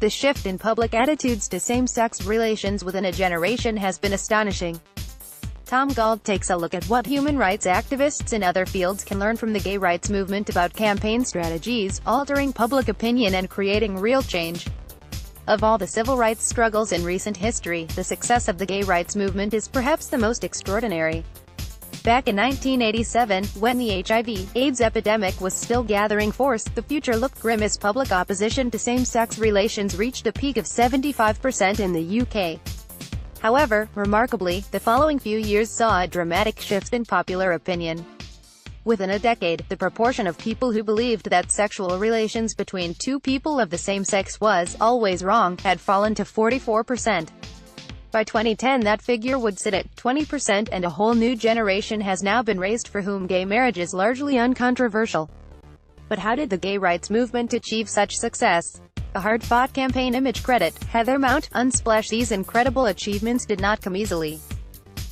The shift in public attitudes to same-sex relations within a generation has been astonishing. Tom Gauld takes a look at what human rights activists in other fields can learn from the gay rights movement about campaign strategies, altering public opinion and creating real change. Of all the civil rights struggles in recent history, the success of the gay rights movement is perhaps the most extraordinary. Back in 1987, when the HIV/AIDS epidemic was still gathering force, the future looked grim as public opposition to same-sex relations reached a peak of 75% in the UK. However, remarkably, the following few years saw a dramatic shift in popular opinion. Within a decade, the proportion of people who believed that sexual relations between two people of the same sex was always wrong had fallen to 44%. By 2010 that figure would sit at 20%, and a whole new generation has now been raised for whom gay marriage is largely uncontroversial. But how did the gay rights movement achieve such success? A hard-fought campaign. Image credit, Heather Mount, Unsplash. These incredible achievements did not come easily.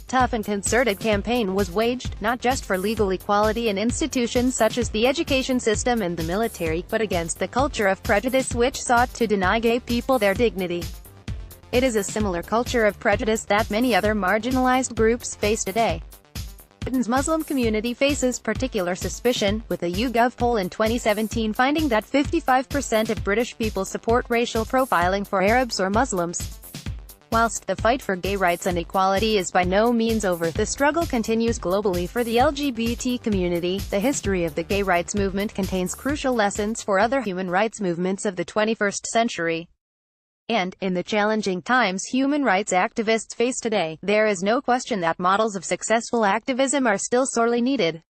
Tough and concerted campaign was waged, not just for legal equality in institutions such as the education system and the military, but against the culture of prejudice which sought to deny gay people their dignity. It is a similar culture of prejudice that many other marginalized groups face today. Britain's Muslim community faces particular suspicion, with a YouGov poll in 2017 finding that 55% of British people support racial profiling for Arabs or Muslims. Whilst the fight for gay rights and equality is by no means over, the struggle continues globally for the LGBT community. The history of the gay rights movement contains crucial lessons for other human rights movements of the 21st century. And, in the challenging times human rights activists face today, there is no question that models of successful activism are still sorely needed.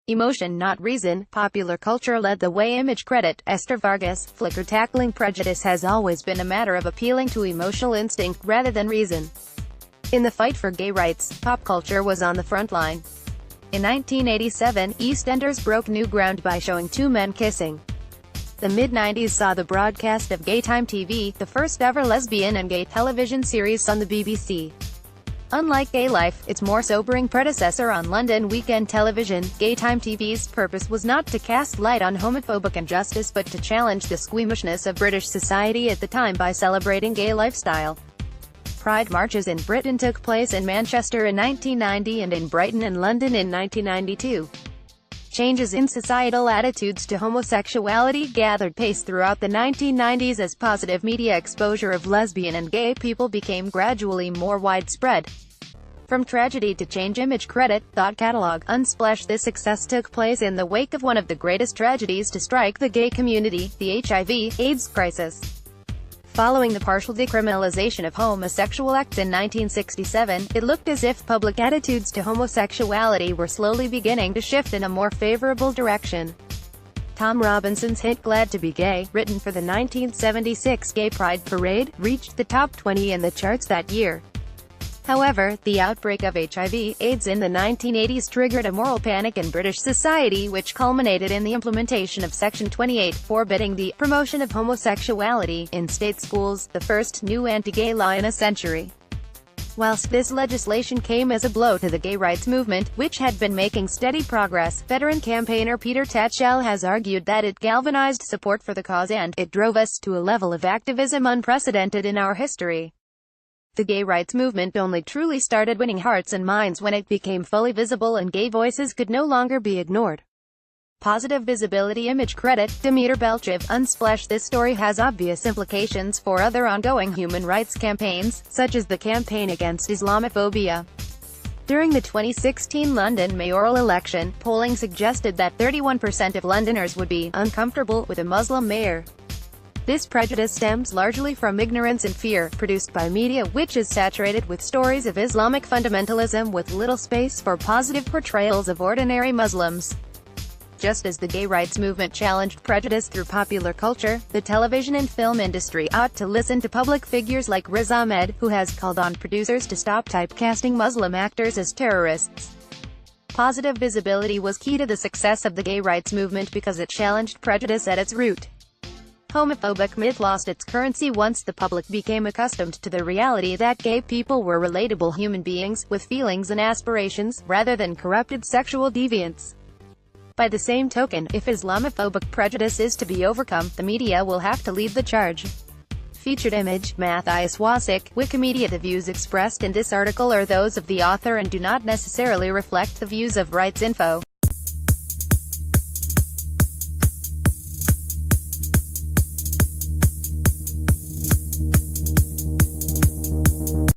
Emotion, not reason. Popular culture led the way. Image credit, Esther Vargas. Flickr. Tackling prejudice has always been a matter of appealing to emotional instinct rather than reason. In the fight for gay rights, pop culture was on the front line. In 1987, EastEnders broke new ground by showing two men kissing. The mid-90s saw the broadcast of Gaytime TV, the first-ever lesbian and gay television series on the BBC. Unlike Gay Life, its more sobering predecessor on London weekend television, Gaytime TV's purpose was not to cast light on homophobic injustice but to challenge the squeamishness of British society at the time by celebrating gay lifestyle. Pride marches in Britain took place in Manchester in 1990 and in Brighton and London in 1992. Changes in societal attitudes to homosexuality gathered pace throughout the 1990s as positive media exposure of lesbian and gay people became gradually more widespread. From tragedy to change. Image credit, Thought Catalog, Unsplash. This success took place in the wake of one of the greatest tragedies to strike the gay community, the HIV/AIDS crisis. Following the partial decriminalization of homosexual acts in 1967, it looked as if public attitudes to homosexuality were slowly beginning to shift in a more favorable direction. Tom Robinson's hit Glad to Be Gay, written for the 1976 Gay Pride Parade, reached the top 20 in the charts that year. However, the outbreak of HIV/AIDS in the 1980s triggered a moral panic in British society which culminated in the implementation of Section 28, forbidding the promotion of homosexuality in state schools, the first new anti-gay law in a century. Whilst this legislation came as a blow to the gay rights movement, which had been making steady progress, veteran campaigner Peter Tatchell has argued that it galvanized support for the cause and it drove us to a level of activism unprecedented in our history. The gay rights movement only truly started winning hearts and minds when it became fully visible and gay voices could no longer be ignored. Positive visibility. Image credit, Demeter Belchev, Unsplash. This story has obvious implications for other ongoing human rights campaigns, such as the campaign against Islamophobia. During the 2016 London mayoral election, polling suggested that 31% of Londoners would be uncomfortable with a Muslim mayor. This prejudice stems largely from ignorance and fear, produced by media which is saturated with stories of Islamic fundamentalism with little space for positive portrayals of ordinary Muslims. Just as the gay rights movement challenged prejudice through popular culture, the television and film industry ought to listen to public figures like Riz Ahmed, who has called on producers to stop typecasting Muslim actors as terrorists. Positive visibility was key to the success of the gay rights movement because it challenged prejudice at its root. Homophobic myth lost its currency once the public became accustomed to the reality that gay people were relatable human beings, with feelings and aspirations, rather than corrupted sexual deviants. By the same token, if Islamophobic prejudice is to be overcome, the media will have to lead the charge. Featured image, Matthias Wasik, Wikimedia. The views expressed in this article are those of the author and do not necessarily reflect the views of Rights Info.